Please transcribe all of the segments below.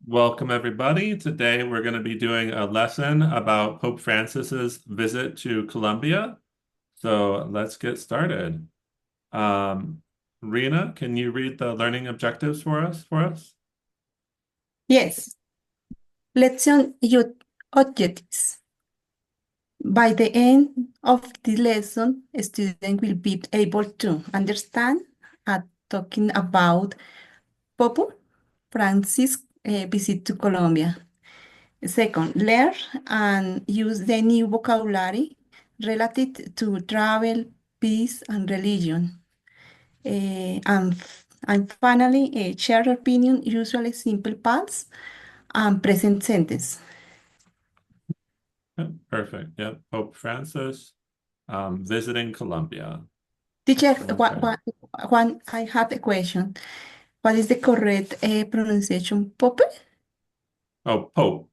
Welcome, everybody. Today we're going to be doing a lesson about Pope Francis's visit to Colombia. So let's get started. Um, Rena, can you read the learning objectives for us? Yes, lesson objectives. By the end of the lesson, a student will be able to understand and talking about Pope Francis' visit to Colombia. Second, learn and use the new vocabulary related to travel, peace, and religion. And finally, share opinion, usually simple past and present sentence. Yep, perfect. Yep, Pope Francis visiting Colombia. Teacher, Okay. one, I have a question. What is the correct pronunciation? Pope? Oh, Pope.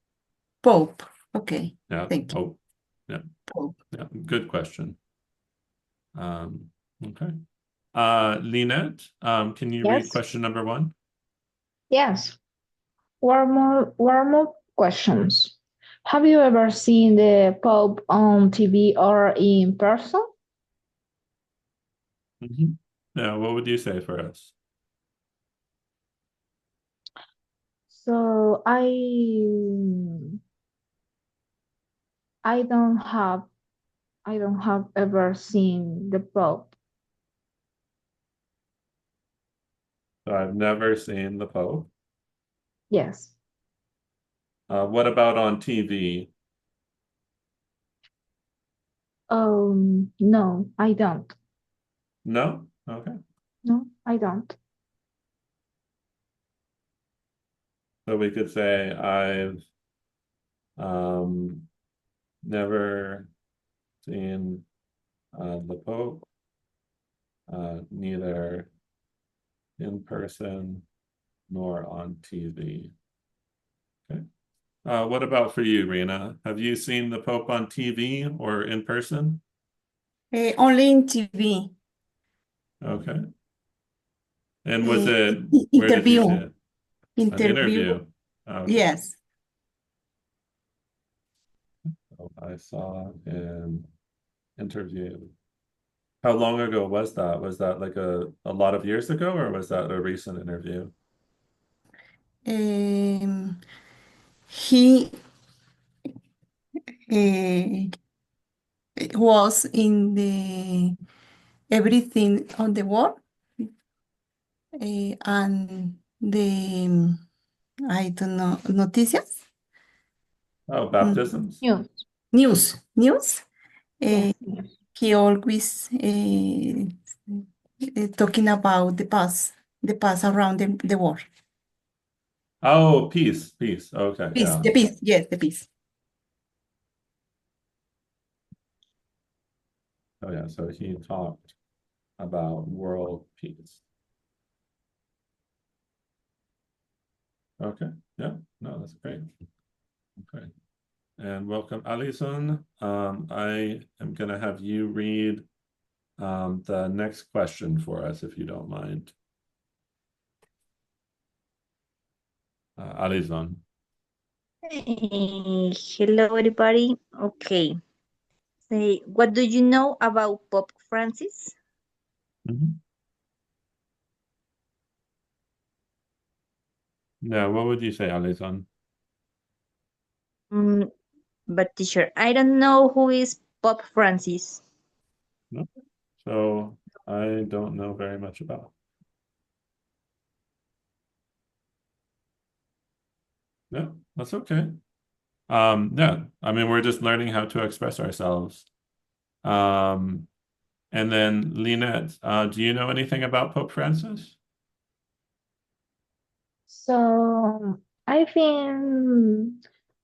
Pope. Okay, Yeah, thank you. Pope. Yeah, Pope. yeah. Good question. Um, okay. Lynette, can you read Yes, question number one? yes. One more questions. Have you ever seen the Pope on TV or in person? Mhm. Yeah, what would you say for us? So I don't have ever seen the Pope. So I've never seen the Pope. Yes. What about on TV? No, I don't. No? Okay. No, I don't. So we could say I've um, never seen the Pope, neither in person nor on TV. Okay. What about for you, Rena? Have you seen the Pope on TV or in person? Only in TV. Okay. And was it, where did you see Interview. it? An Interview. interview. Okay. Yes. So I saw an interview. How long ago was that? Was that like a lot of years ago, or was that a recent interview? Um, he uh, was in the everything on the world and the I don't know noticias. Oh, Mm, baptisms? news. Yes, Uh, yes. he always talking about the past around the world. Oh, peace. Okay, Peace, yeah. the peace, yes, the peace. Oh, yeah. So he talked about world peace. Okay, yeah. No, that's great. Okay. And welcome, Alison. I am going to have you read the next question for us, if you don't mind. Alison. Hello, everybody. Okay. Say, what do you know about Pope Francis? Mhm. Yeah, what would you say, Alison? Mm, but teacher, I don't know who is Pope Francis. No? So I don't know very much about. Yeah, that's okay. Yeah, I mean, we're just learning how to express ourselves. Um, and then Lynette, do you know anything about Pope Francis? So I think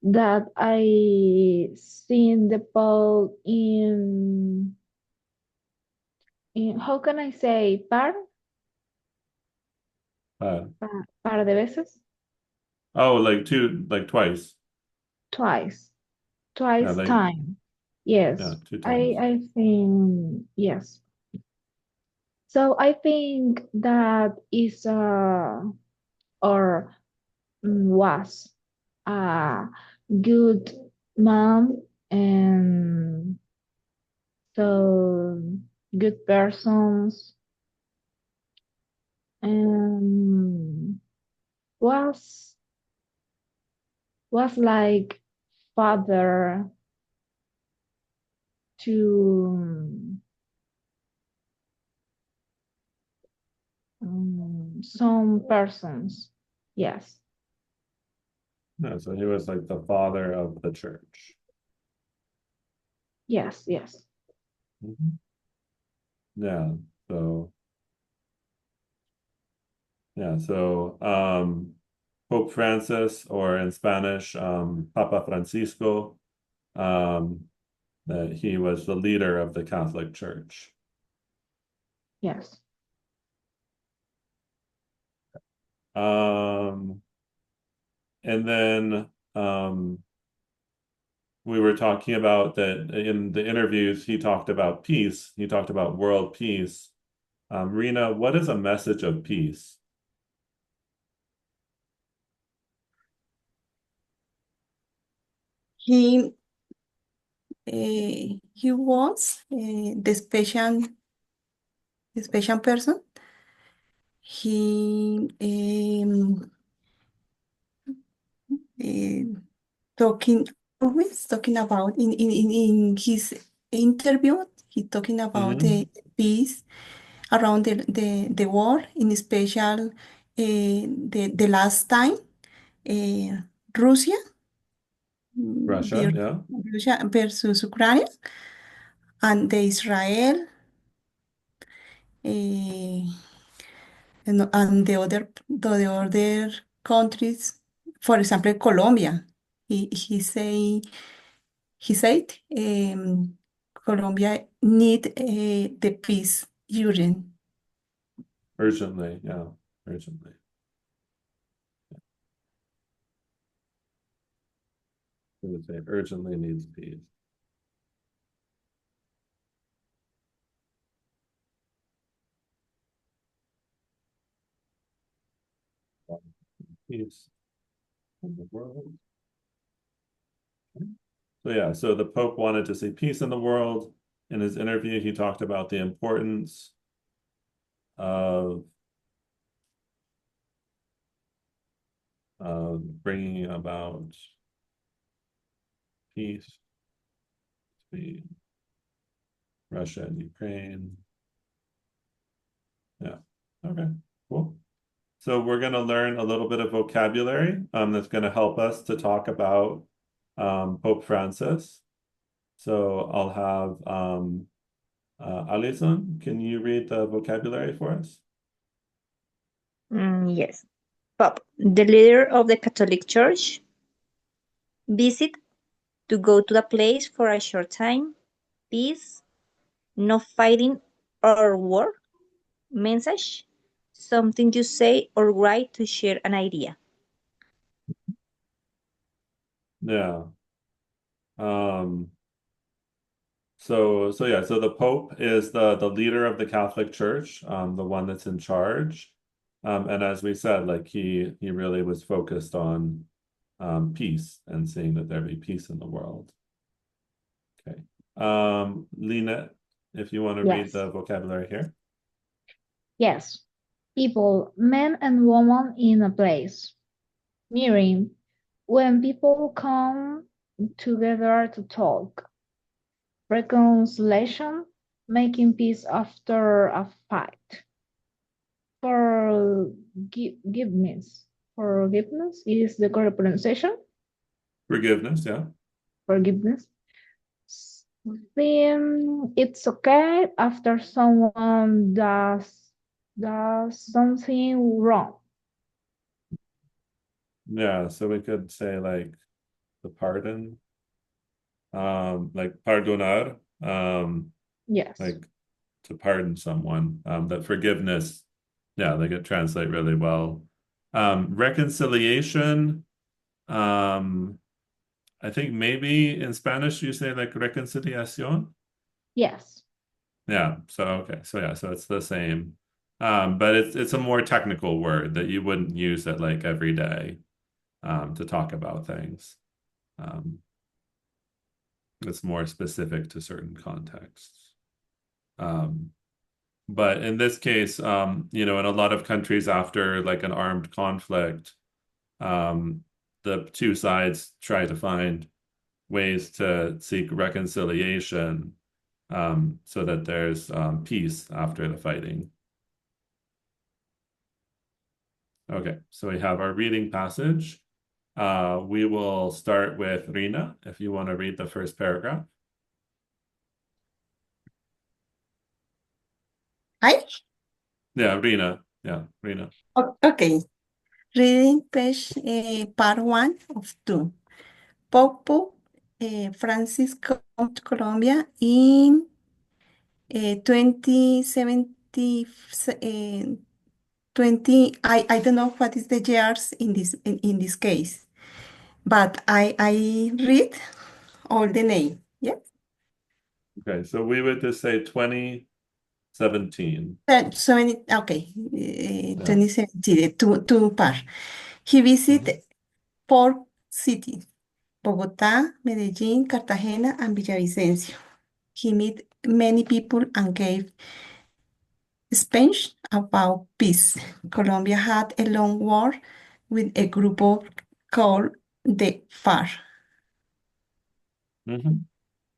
that I seen the Pope in how can I say Uh, par de veces. oh, like two, like twice. Twice. Yeah, Twice like time. yeah, Yes. two I times. I think yes. So I think that is or was a good man and so good persons and was like father to some persons. Yes, Yeah, so he was like the father of the church. yes. Mhm. Yeah, so Pope Francis, or in Spanish, Papa Francisco, um, that he was the leader of the Catholic Church. Yes. Um, and then we were talking about that in the interviews, he talked about peace. He talked about world peace. Rena, what is a message of peace? He he was the special person. He eh, talking always talking about in his interview. He talking about Hmm. the peace around the world, in special the last time uh, Russia, Russia, ver- yeah. Russia versus Ukraine, and the Israel, uh, and the other countries, for example, Colombia. He said Colombia need the peace urgent. Urgently, yeah, urgently. I would say urgently needs peace. Peace in the world. So yeah, so the Pope wanted to see peace in the world. In his interview, he talked about the importance of bringing about peace between Russia and Ukraine. Yeah. Okay, cool. So we're going to learn a little bit of vocabulary that's going to help us to talk about Pope Francis. So I'll have Alison, can you read the vocabulary for us? Yes. Pope, the leader of the Catholic Church. Visit, to go to the place for a short time. Peace, no fighting or war. Message, something you say or write to share an idea. Yeah. Um, so the Pope is the leader of the Catholic Church, the one that's in charge. And as we said, like he really was focused on peace and seeing that there be peace in the world. Okay. Lena, if you want to read Yes. the vocabulary here. Yes. People, men and women in a place. Meaning, when people come together to talk. Reconciliation, making peace after a fight. Forgiveness. Forgiveness is the correct pronunciation. Forgiveness, yeah. Forgiveness. Then it's okay after someone does something wrong. Yeah, so we could say like the pardon, like perdonar, Yes. like to pardon someone. That forgiveness, yeah, they could translate really well. Reconciliation, I think maybe in Spanish you say like reconciliación. Yes. Yeah, so okay, so yeah, so it's the same. But it's a more technical word that you wouldn't use it like every day. to talk about things. It's more specific to certain contexts. But in this case, in a lot of countries after like an armed conflict, the two sides try to find ways to seek reconciliation, so that there's peace after the fighting. Okay, so we have our reading passage. We will start with Rina, if you want to read the first paragraph. I? Yeah, Rina. Yeah, Rina. Okay. Reading page part 1 of 2. Pope Francis come to Colombia in 2070, 20, I don't know what is the years in this case, but I read all the name. Yeah. Okay, so we would just say 2017. Okay, Yeah. 2017, two part. He visited 4 cities: Bogotá, Medellín, Cartagena, and Villavicencio. He met many people and gave speech about peace. Colombia had a long war with a group called the FARC.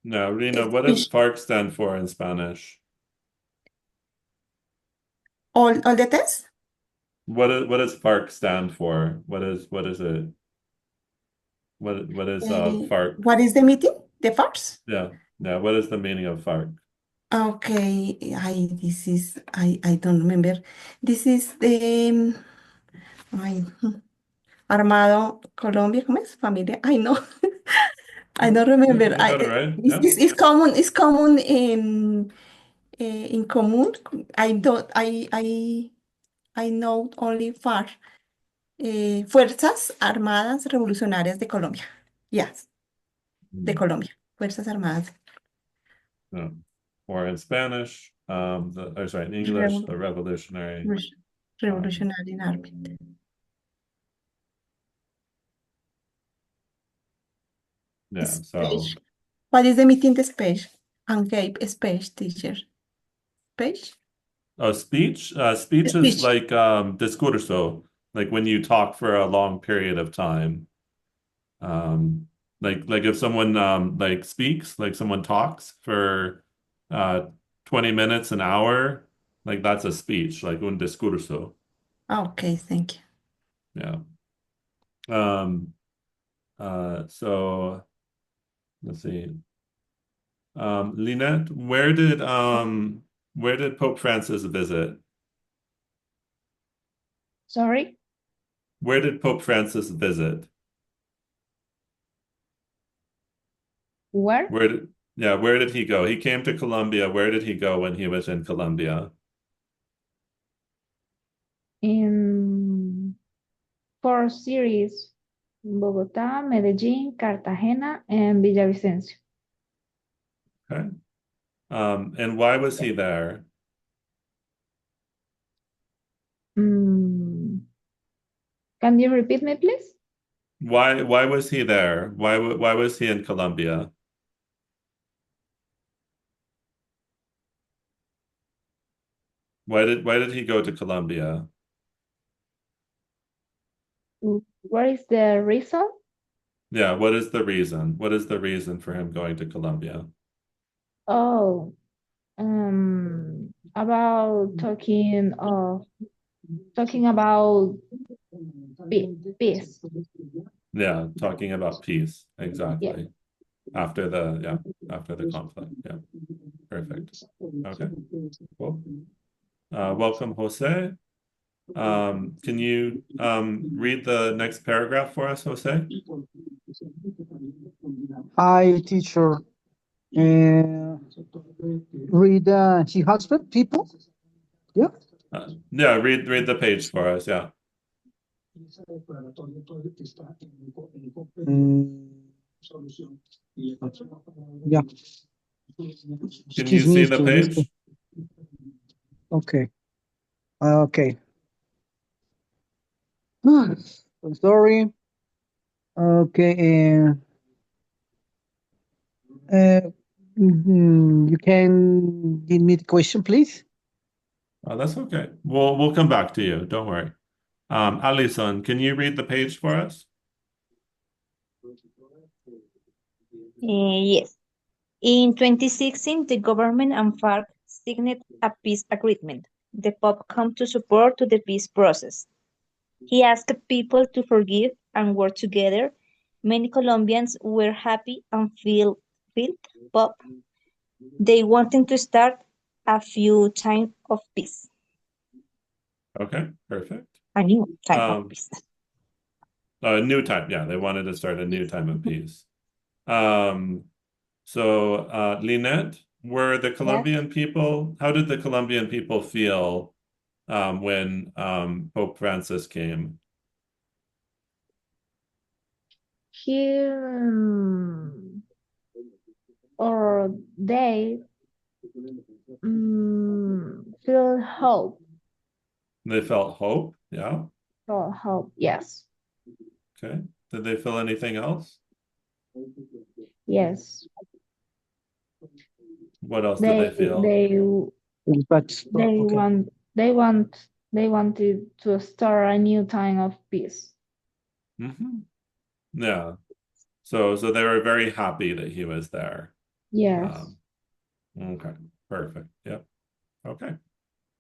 Now, Rina, what does Speech, FARC stand for in Spanish? all the tests? What does FARC stand for? What is it? What is FARC? What is the meeting? The FARC? Yeah. Yeah, what is the meaning of FARC? Okay, I don't remember. This is the ay, Armado Colombia, ¿cómo es? Familia. I know. I don't remember. You got it right. Yeah. It's common in common. I don't I know only FARC. Fuerzas Armadas Revolucionarias de Colombia. Yes, de Colombia. Fuerzas Armadas. Yeah. Or in Spanish, in English, Revol- the Revolutionary. Revolutionary Army. Yeah, so Speech. What is the meeting the speech? And gave a speech, teacher. Speech? speech is Speech. like discurso, like when you talk for a long period of time. Like if someone like speaks, like someone talks for 20 minutes, an hour, like that's a speech, like un discurso. Okay, thank you. Yeah. So let's see. Lynette, where did Pope Francis visit? Sorry, Where did Pope Francis visit? where? Where did he go? He came to Colombia. Where did he go when he was in Colombia? In 4 cities: Bogotá, Medellín, Cartagena, and Villavicencio. Okay. And why was he there? Mm, Can you repeat me, please? Why was he there? Why was he in Colombia? Why did he go to Colombia? What is the reason? Yeah, what is the reason? What is the reason for him going to Colombia? Oh, about talking about peace. Yeah, talking about peace. Yeah. Exactly. After the conflict. Yeah. Perfect. Okay. Cool. Welcome, Jose. Can you read the next paragraph for us, Jose? Hi, teacher. Read she husband people. Yeah. Read the page for us. Yeah. Yeah. Can you Excuse me, see the page? Okay. Okay. I'm sorry. Okay. Uh, you can give me the question, please. Oh, that's okay. We'll come back to you. Don't worry. Alison, can you read the page for us? Yes. In 2016, the government and FARC signed a peace agreement. The Pope came to support to the peace process. He asked people to forgive and work together. Many Colombians were happy and felt Pope. They wanted to start a few time of peace, Okay, perfect. a new time of Um, peace. a new time. Yeah, they wanted to start a new time of peace. Um, Lynette, were the Yes. Colombian people, how did the Colombian people feel when Pope Francis came? Here or they feel hope. They felt hope. Yeah. Feel hope. Yes. Okay. Did they feel anything else? Yes. What else did They they feel? they But they okay. they wanted to start a new time of peace. Hmm. Yeah. So they were very happy that he was there. Yes. Um, okay. Perfect. Yep. Okay.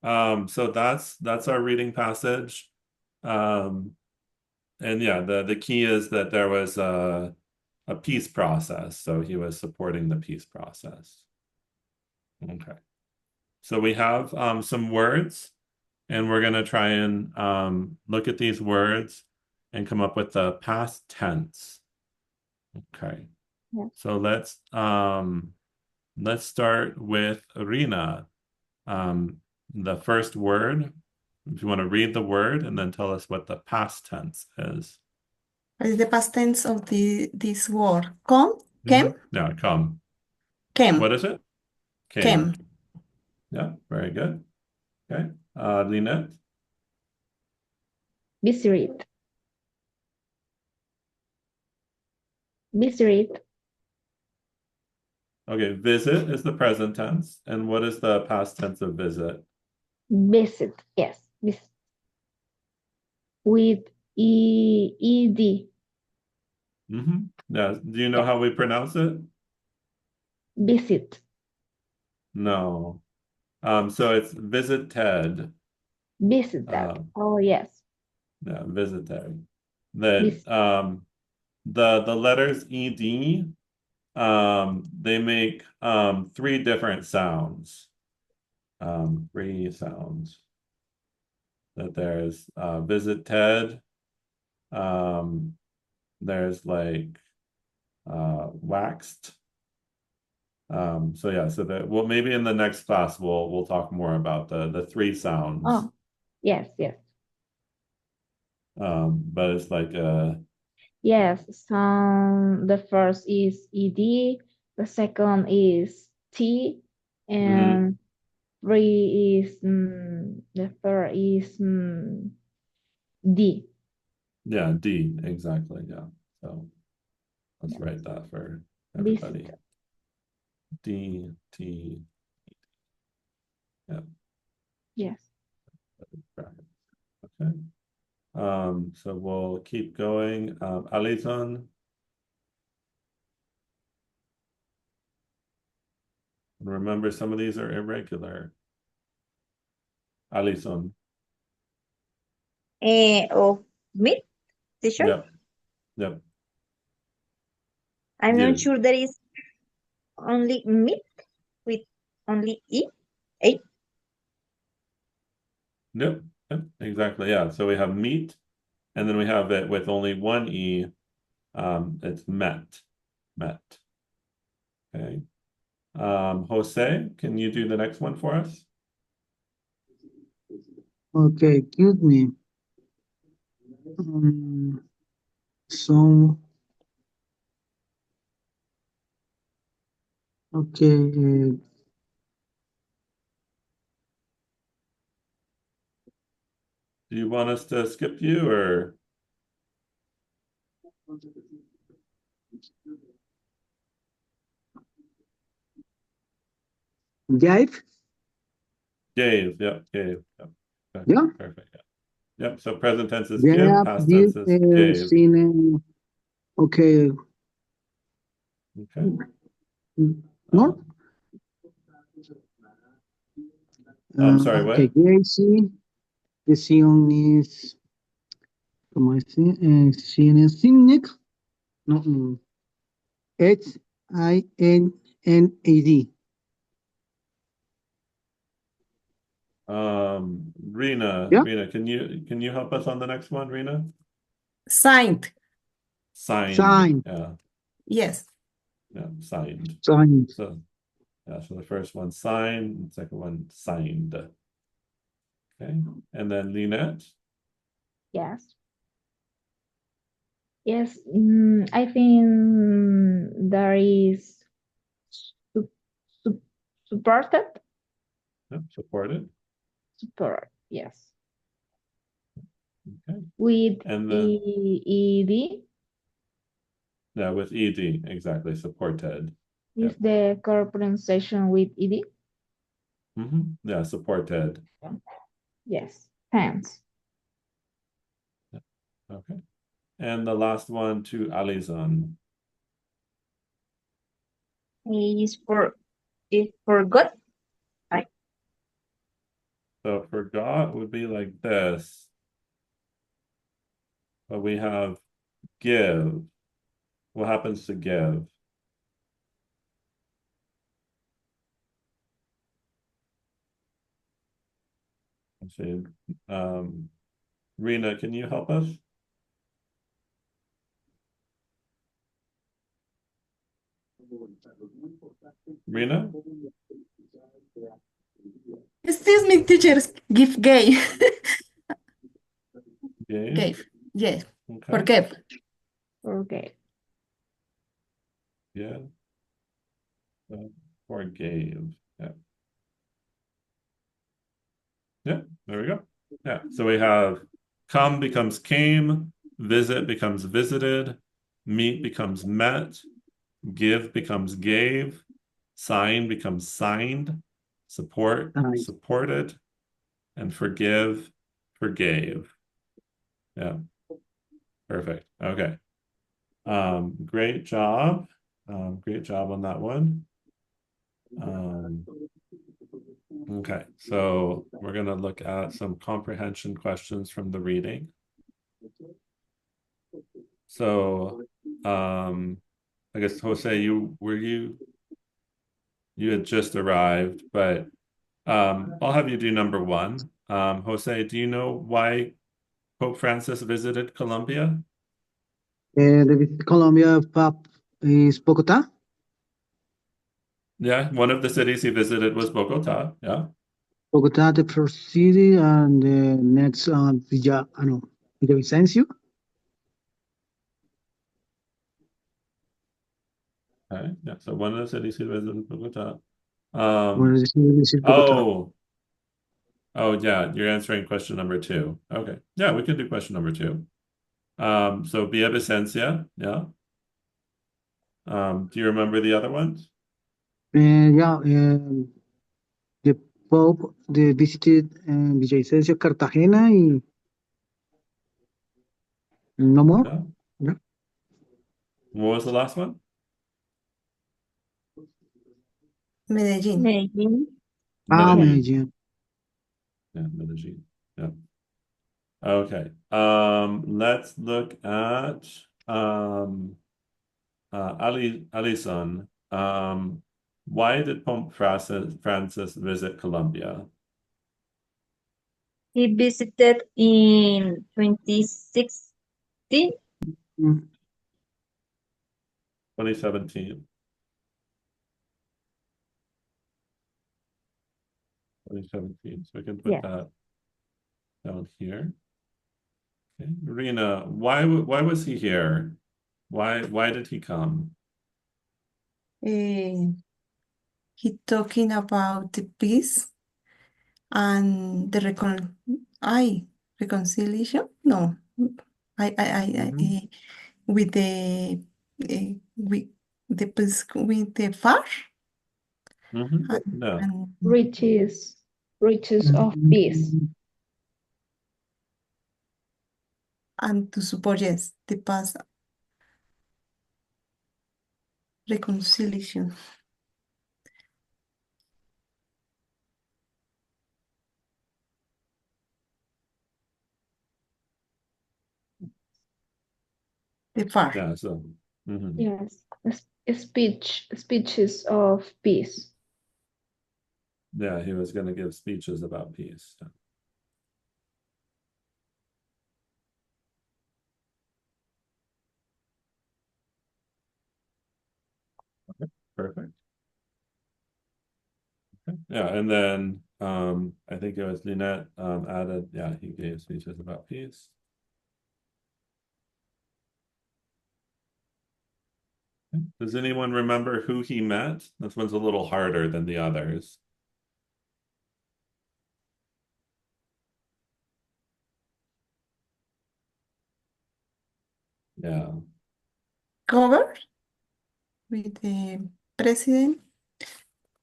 So that's our reading passage. Um, and yeah, the key is that there was a peace process. So he was supporting the peace process. Okay. So we have some words, and we're going to try and look at these words and come up with the past tense. Okay. Yeah. So let's start with Rina. The first word, if you want to read the word and then tell us what the past tense is. What is the past tense of this word? Come? Came? Yeah, come. What Came. is it? Came. Came. Yeah, very good. Okay. Lynette. Visit. Visit. Okay, visit is the present tense. And what is the past tense of visit? Visit. Yes. Visit. With ed. Yeah. Do you know Yes. how we pronounce it? Visit. No. So it's visited. Visit that. Um, Oh yes. yeah, visited. That Visit. the letters ed they make three different sounds. Three sounds. That there's visited, um, there's like waxed. So yeah, so that well maybe in the next class we'll talk more about the three sounds. Oh yes. Yes. But it's like Yes. Some the first is ed. The second is t, mhm, and three is the third is d. yeah, D, exactly. Yeah. So let's Yes. write that for everybody. Visit. D T. Yeah. Yes. Bracket. Okay. So we'll keep going. Alison, remember some of these are irregular. Alison. Of meat, teacher? Yep. Yep. I'm not You. sure there is only meat with only E. A. Yep. Yep. Exactly. Yeah. So we have meat, and then we have it with only one E. It's met. Met. Okay. Jose, can you do the next one for us? Okay, excuse me. So okay. Do you want us to skip you or? Gave? Gave. Yep. Gave. Yep. Okay, Yeah. perfect. Yeah. Yep. So present tense is give, Gave, past did, tense is gave. seen, okay. Okay. More? I'm sorry, Okay, what? Gracie. The Sion is, ¿cómo es? Sion is Cynic. No, Hinad. Rena, Yeah, can you help us on the next one, Rena? Signed. Signed. sign, Yeah. Yes. Yeah. Signed. signed. So yeah, so the first one signed, the second one signed. Okay. And then Lynette. Yes. Yes, I think there is su- su- supported Yep, supported. support. Yes, Okay. with And then ed yeah, with ed, exactly, supported. is Yep. the correct pronunciation with ed. Yeah, supported. Yes, thanks. Okay. And the last one to Alison. Is forgot. So forgot would be like this, but we have give. What happens to give? Let's see. Rena, can you help us? Rena? Excuse me, teachers. Give gave. Gave? Gave. Yes. Okay. Forgave. Okay. Yeah. Or gave. Yeah. Yeah, there we go. Yeah. So we have come becomes came, visit becomes visited, meet becomes met, give becomes gave, sign becomes signed, support Signed. supported, and forgive forgave. Yeah. Perfect. Okay. Great job. Great job on that one. Okay, so we're going to look at some comprehension questions from the reading. So, I guess Jose, you had just arrived, but I'll have you do number one. Jose, do you know why Pope Francis visited Colombia? The Colombia pub is Bogota. Yeah, one of the cities he visited was Bogota. Yeah. Bogota, the first city, and the next Villavicencio. Okay. Yeah. So one of the cities he visited Bogota. Where is this is Bogota? Oh, yeah. You're answering question number two. Okay. Yeah, we can do question number two. So Villavicencia. Yeah. Do you remember the other ones? Yeah, the Pope they visited Villavicencio, Cartagena, y no more. Yeah. Yeah. What was the last one? Medellín. Medellín. Medellin. Medellin. Yeah, Medellin. Yeah. Okay. Let's look at Alison. Why did Pope Francis visit Colombia? He visited in 2016. 2017. 2017. So we can put Yes. that down here. Okay. Rena, why was he here? Why did he come? He talking about the peace and the reconciliation. No, I Mhm. with the with the FARC Mhm. and, No. and, Riches of peace. and to support, yes, the past reconciliation. The FARC. Yeah, so Yes, speeches of peace. yeah, he was going to give speeches about peace. Yeah. Okay, perfect. Okay. Yeah, and then I think it was Lynette added, yeah, he gave speeches about peace. Okay. Does anyone remember who he met? This one's a little harder than the others. Yeah. Cover with the president.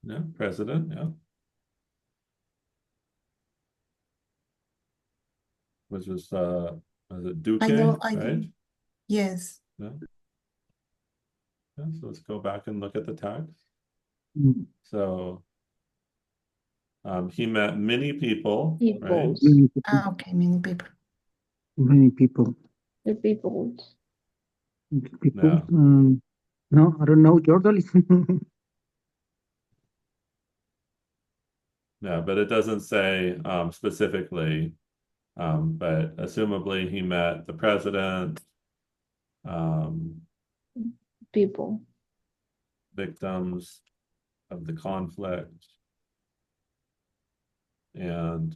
Yeah, president, yeah. Which was it Duque, I know, right? yes. Yeah. Yeah, so let's go back and look at the text. So he met many people, right? Peoples. Many people. Okay, many people. Many people. The peoples. People. Yeah. No, I don't know, Jordan. Yeah, but it doesn't say specifically. But assumably he met the president, um, People. victims of the conflict, and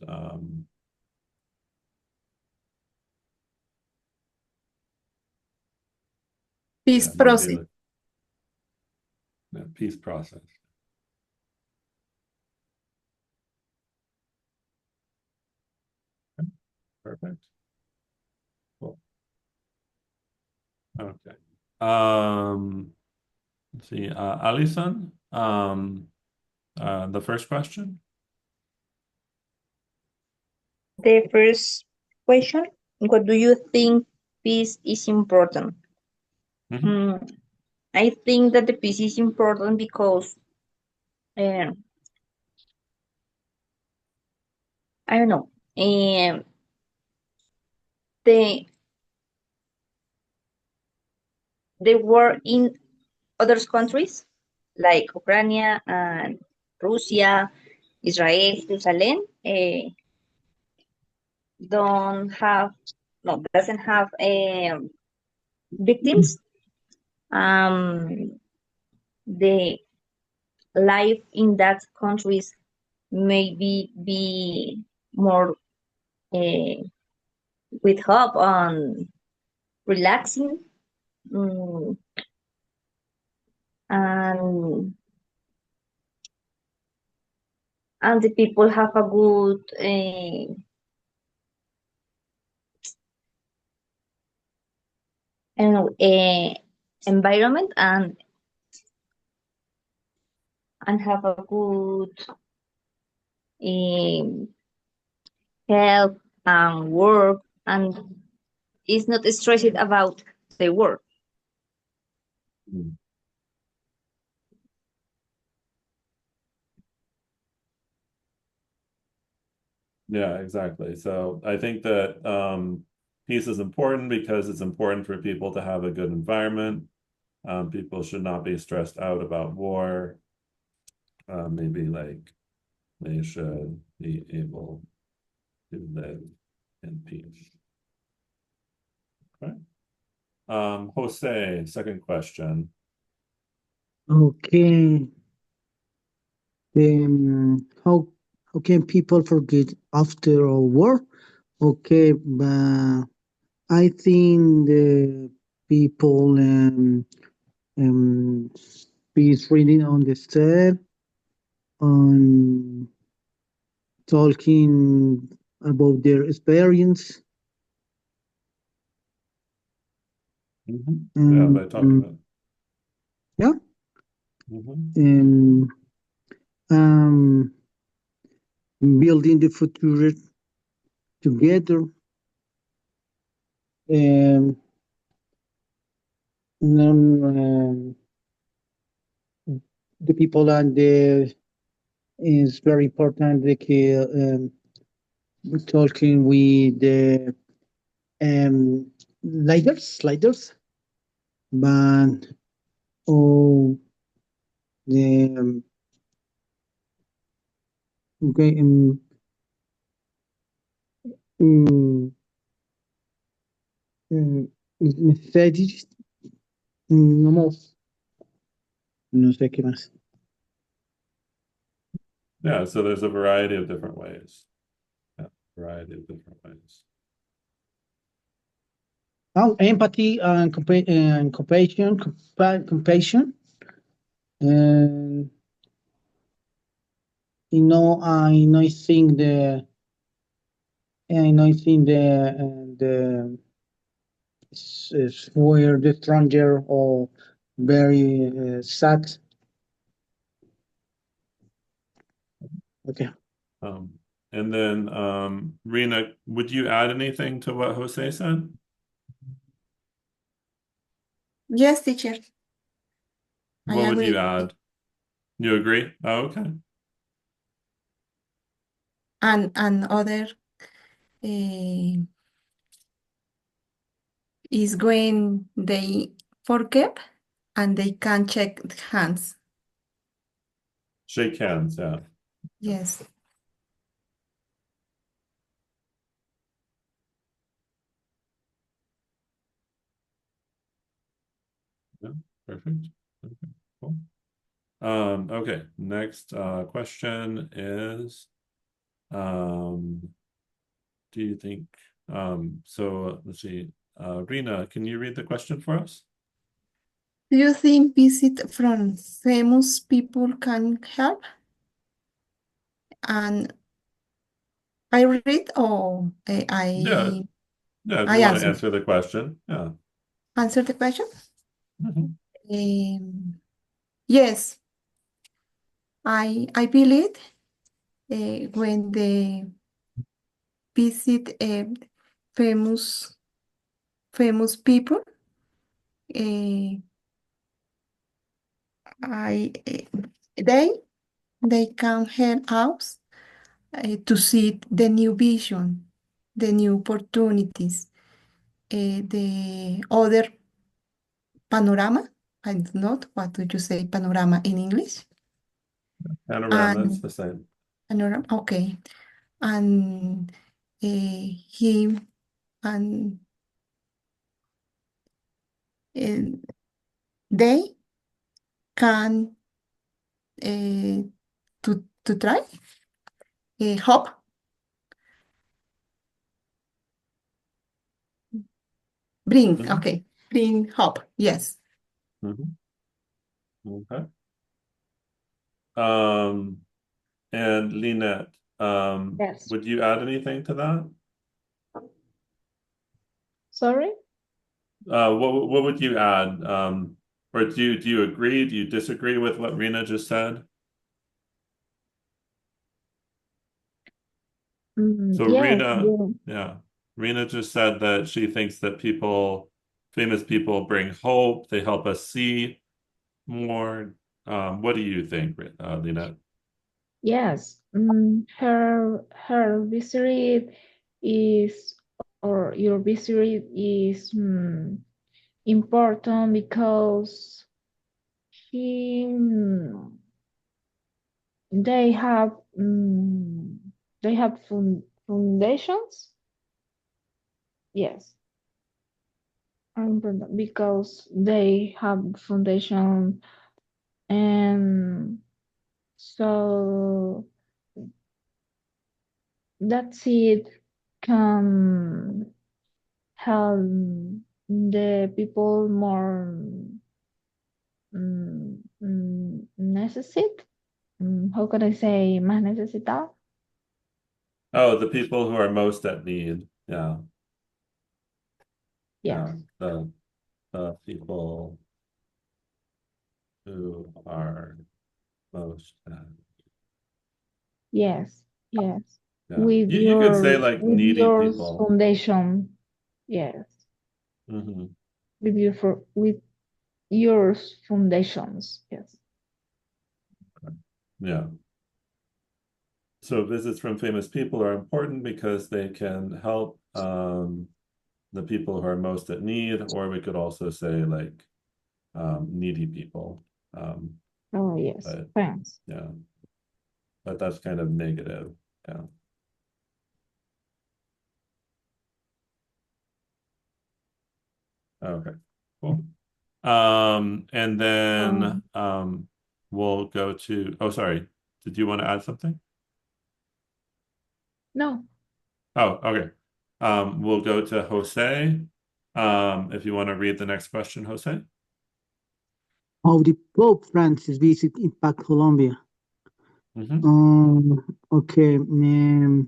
Peace process. peace process. Okay, perfect. Cool. Okay. Let's see. Alison, the first question. The first question, what do you think peace is important? Mhm. I think that the peace is important because I don't know, the war in other countries like Ukraine and Russia, Israel, Jerusalem, doesn't have victims. The life in that countries maybe be more uh, with hope and relaxing, mm, and the people have a good environment and have a good um, health and work and is not stressed about the work. Mm. Yeah, exactly. So I think that peace is important because it's important for people to have a good environment. People should not be stressed out about war. Maybe like they should be able to live in peace. Okay. Jose, second question. Okay. How can people forget after a war? Okay, but I think the people um is reading on the step on talking about their experience. Yeah, by talking about. Yeah. Mhm. Um, building the future together. Um, um, the people and the is very important. Like talking with the sliders, but oh the okay um, strategies, no más, no sé qué más. Yeah, so there's a variety of different ways. Yeah, variety of different ways. Oh, empathy and compassion, compassion. And I think the is where the stranger or very sad. Okay. Um, and then Rena, would you add anything to what Jose said? Yes, teacher, I What would you agree. add? You agree? Oh, okay. And other uh, is when they forget and they can check hands. Shake hands, yeah. Yes. Yeah, perfect. Okay, cool. Okay, next question is do you think so let's see. Rena, can you read the question for us? Do you think visit from famous people can help? And I read or Yeah, yeah, if I you want to answer. answer the question. Yeah. Answer the question? Mhm. Yes, I believe when they visit famous famous people, uh, I they they can help us to see the new vision, the new opportunities, the other panorama. I don't know what do you say panorama in English. Panorama, it's And the same. panorama, okay. And him and uh, they can to try hop, bring, Mhm. okay, bring hop, yes. Mhm. Okay. Um, and Lynette, Yes. would you add anything to that? Sorry? What would you add? Or do you agree? Do you disagree with what Rena just said? So Yes, Rena, yeah. yeah, Rena just said that she thinks that famous people bring hope. They help us see more. What do you think, Lynette? Yes. Her visit is or your visit is important because he they have they have foundations. Yes, important because they have foundation, and so that's it can help the people more necessit. How can I say más necesitado? Oh, the people who are most at need. Yeah, Yes. yeah. the people who are most Yes, yes. yeah. You could say like With needy your people. foundation. Yes. Hmm. With your foundations. Yes. Yeah. So visits from famous people are important because they can help the people who are most at need, or we could also say like needy people. Um, Oh, yes. but Thanks. yeah, but that's kind of negative. Yeah. Okay, cool. And then Um, we'll go to, oh, sorry. Did you want to add something? no. Oh, okay. We'll go to Jose. If you want to read the next question, Jose. How did Pope Francis visit impact Colombia? Mm-hmm. Okay. Mm,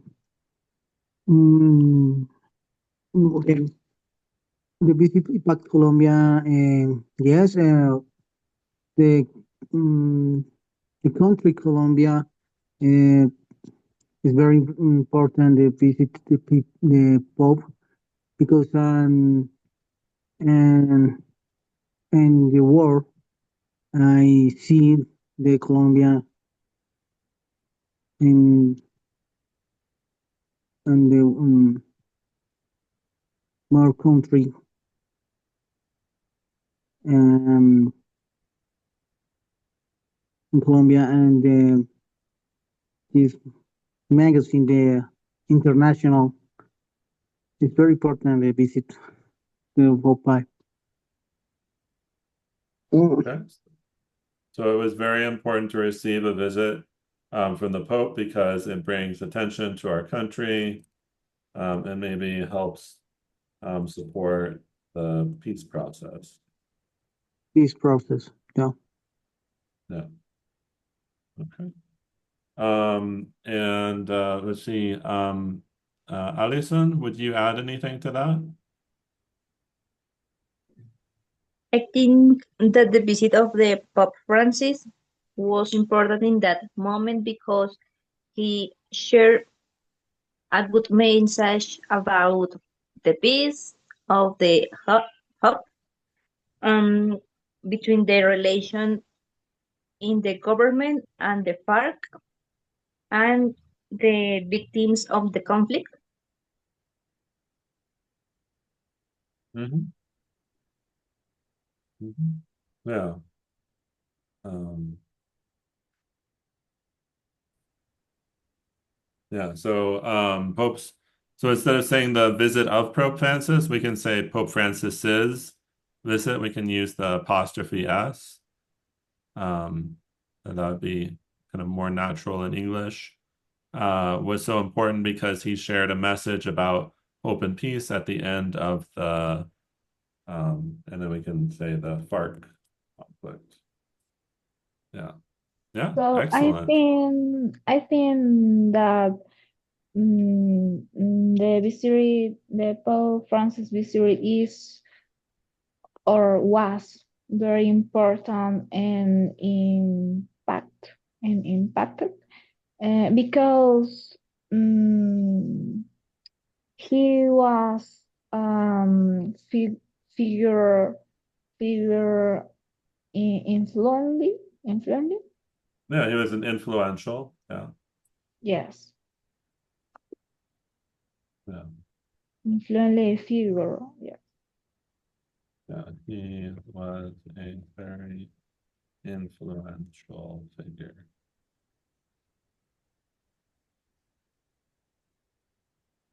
okay. The visit impact Colombia. Yes. The um, the country Colombia uh, is very important. The visit the Pope because and in the war I see the Colombia in and the more country um, in Colombia and this magazine, the international, is very important. They visit the Popeye. Okay. So it was very important to receive a visit from the Pope because it brings attention to our country and maybe helps support the peace process. This process. Yeah. Yeah. Okay. And let's see. Alison, would you add anything to that? I think that the visit of the Pope Francis was important in that moment because he shared a good message about the peace of the hope um, between the relation in the government and the FARC and the victims of the conflict. Mm-hmm. Mm-hmm. Yeah. Um, yeah. So popes. So instead of saying the visit of Pope Francis, we can say Pope Francis's visit. We can use the apostrophe S. And that would be kind of more natural in English. Was so important because he shared a message about hope and peace at the end of the, and then we can say the FARC conflict. Yeah. Yeah. So Excellent. I think that the Pope Francis visit is or was very important and impacted because um, he was figure figure influential. Yeah, he was an influential. Yeah. Yes, Yeah. influential figure. Yes. Yeah. He was a very influential figure.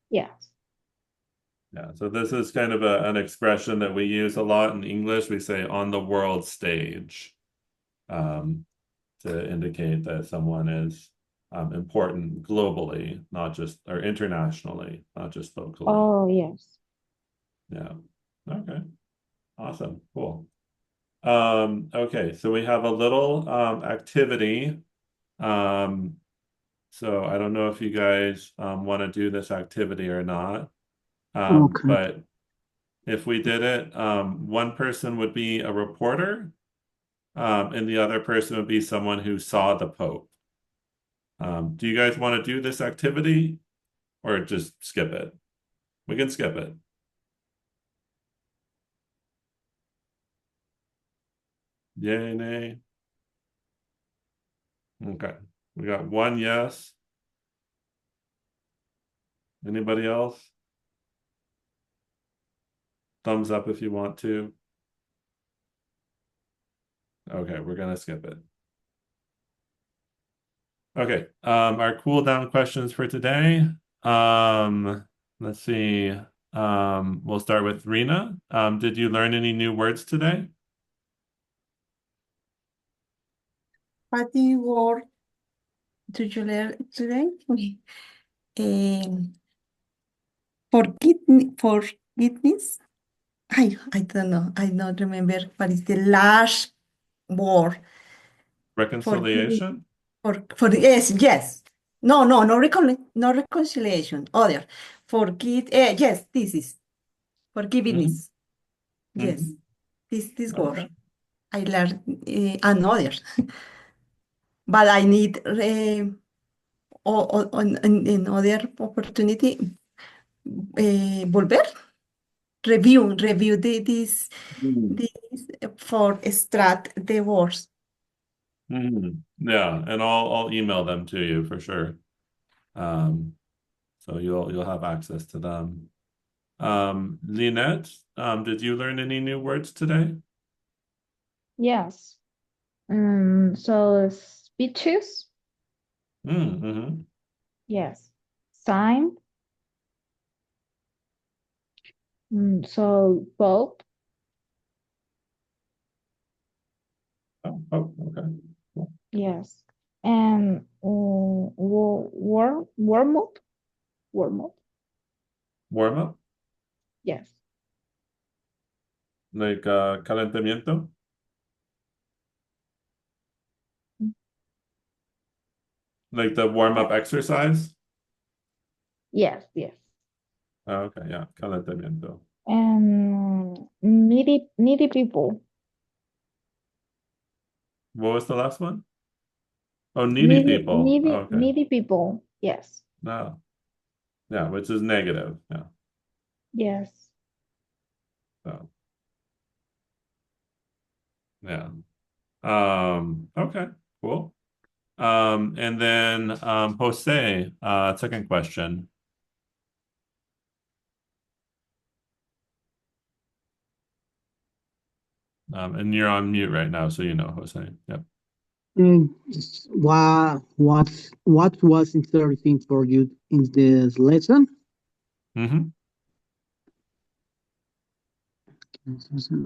Yes. Yeah. So this is kind of an expression that we use a lot in English. We say on the world stage. Um, to indicate that someone is important globally, not just or internationally, not just locally. Oh, yes. Yeah. Okay. Awesome. Cool. Okay, so we have a little activity. Um, so I don't know if you guys want to do this activity or not. Okay. But if we did it, one person would be a reporter, and the other person would be someone who saw the Pope. Do you guys want to do this activity or just skip it? We can skip it. Yay, nay. Okay. We got one yes. Anybody else? Thumbs up if you want to. Okay, we're gonna skip it. Okay, our cool down questions for today. Let's see. We'll start with Rena. Did you learn any new words today? What new word did you learn today? Um, forgiveness. I don't know. I don't remember what is the last word. Forgive. Reconciliation? For yes, yes. No, no, no, no reconciliation. Other. Forgive. Yes, this is Hmm. forgiveness. Yes, Hmm. this word. Okay. I learned another, but I need in other opportunity volver, review Mm. this for extract the words. Yeah, and I'll email them to you for sure. Um, so you'll have access to them. Lynette, did you learn any new words today? Yes. So speeches. Mm-hmm. Yes. Sign. So Pope. Oh, okay. Cool. Yes. And warm up. Warm up. Warm up, Yes. like calentamiento, like the warm up exercise. Yes. Yes. Oh, okay, yeah, calentamiento. And needy people. What was the last one? Oh, needy people. Oh, okay. Needy people. Yes. No, yeah, which is negative. Yeah. Yes. So yeah. Okay, cool. And then Jose, second question. And you're on mute right now, so you know, Jose. Yep. And what was interesting for you in this lesson? Mm-hmm.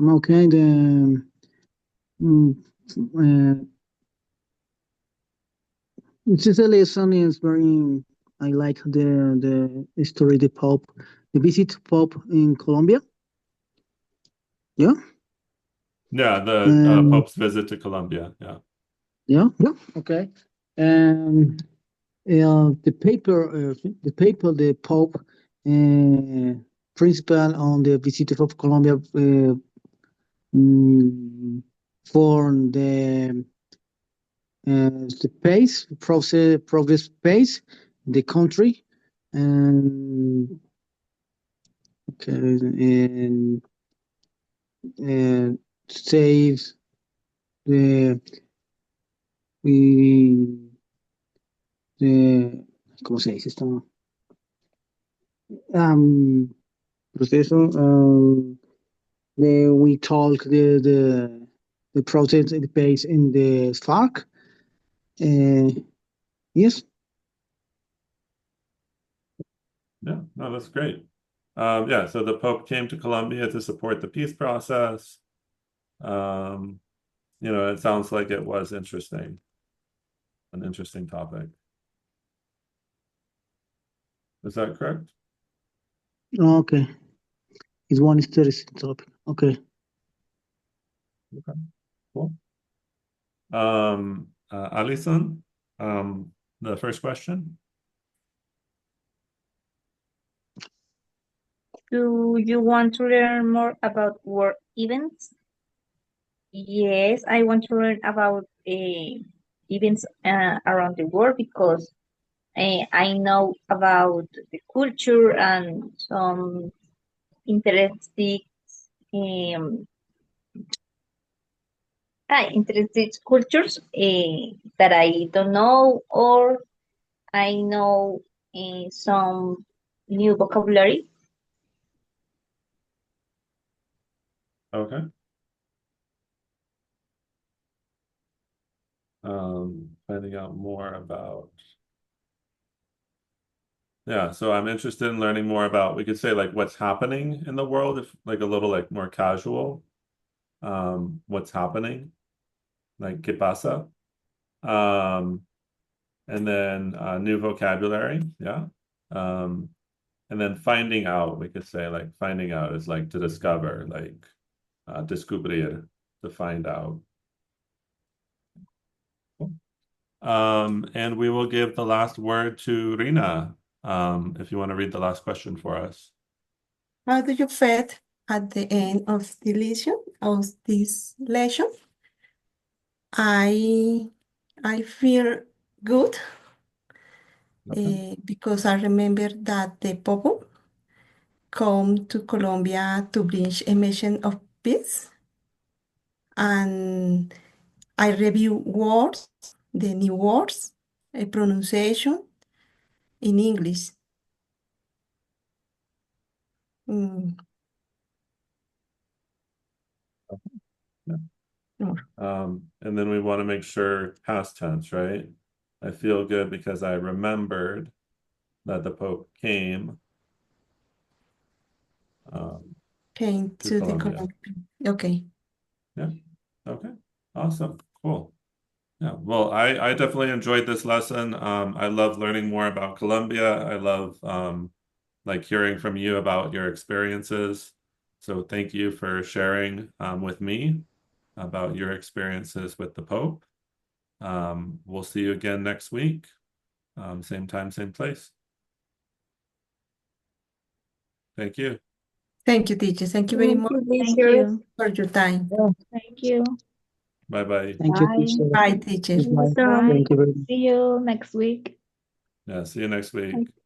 Okay, mm, uh, this lesson is very. I like the story, the Pope, the visit Pope in Colombia. Yeah, Yeah, the and Pope's visit to Colombia. Yeah. yeah. Okay, and the Pope uh, principal on the visit of Colombia mm, for the pace process progress pace the country and okay and save the we the ¿cómo se dice esto? Proceso we talk the process the pace in the FARC yes. Yeah, no, that's great. Yeah, so the Pope came to Colombia to support the peace process. Um, it sounds like it was interesting, an interesting topic. Is that correct? Okay, it's one interesting topic. Okay. Okay, cool. Alison, the first question. Do you want to learn more about world events? Yes, I want to learn about events around the world because I know about the culture and some interesting um, interesting cultures that I don't know, or I know some new vocabulary. Okay. Finding out more about. Yeah, so I'm interested in learning more about, we could say like what's happening in the world, if like a little like more casual. What's happening, like ¿qué pasa? Um, and then new vocabulary, yeah. Um, and then finding out, we could say like finding out is like to discover, like descubrir, to find out. And we will give the last word to Rina, if you want to read the last question for us. How do you feel at the end of the lesson? I I feel good Okay. because I remember that the Popo come to Colombia to bring a mission of peace, and I review words, the new words, a pronunciation in English. Mm, Yeah. no, And then we want to make sure past tense, right? I feel good because I remembered that the Pope came came to to the Colombia. Colombia. Okay. Yeah. Okay. Awesome. Cool. Yeah. Well, I definitely enjoyed this lesson. I love learning more about Colombia. I love like hearing from you about your experiences. So thank you for sharing with me about your experiences with the Pope. We'll see you again next week. Same time, same place. Thank you. Thank you, teacher. Thank you very Thank much you, Thank teachers. you. for your time. Thank you. Bye bye. Thank you, Bye. teacher. Bye, teacher. Goodbye. So, Bye. Thank you very much. See you next week. Yeah, see you next week.